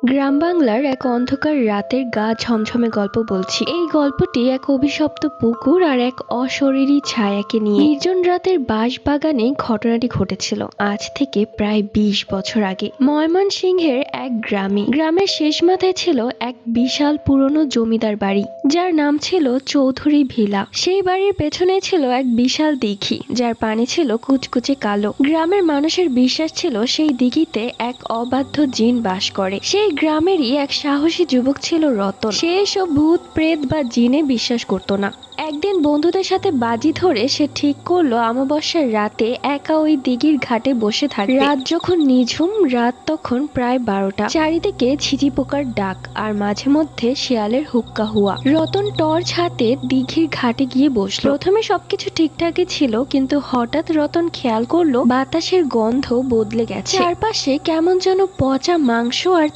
গ্রাম বাংলার এক অন্ধকার রাতের গা ঝমঝমে গল্প বলছি। এই গল্পটি এক অভিশপ্ত পুকুর আর এক অশরীরী ছায়াকে নিয়ে। নির্জন রাতের বাঁশ বাগানে ঘটনাটি ঘটেছিল আজ থেকে প্রায় 20 বছর আগে, ময়মনসিংহের এক গ্রামে। গ্রামের শেষ মাথায় ছিল এক বিশাল পুরনো জমিদার বাড়ি, যার নাম ছিল চৌধুরী ভিলা। সেই বাড়ির পেছনে ছিল এক বিশাল দিঘি, যার পানি ছিল কুচকুচে কালো। গ্রামের মানুষের বিশ্বাস ছিল সেই দিঘিতে এক অবাধ্য জিন বাস করে। সেই গ্রামেরই এক সাহসী যুবক ছিল রতন। সে এসব ভূত প্রেত বা জিনে বিশ্বাস করতো না। একদিন বন্ধুদের সাথে বাজি ধরে সে ঠিক করলো অমাবস্যার রাতে একা ওই দিঘির ঘাটে বসে থাকবে। রাত যখন নিঝুম, রাত তখন প্রায় 12টা। চারিদিকে ঝিঝি পোকার ডাক আর মাঝে মধ্যে শিয়ালের হুক্কা হুয়া। রতন টর্চ হাতে দিঘির ঘাটে গিয়ে বসলো। প্রথমে সবকিছু ঠিকঠাকই ছিল, কিন্তু হঠাৎ রতন খেয়াল করলো বাতাসের গন্ধ বদলে গেছে। চারপাশে কেমন যেন পচা মাংস আর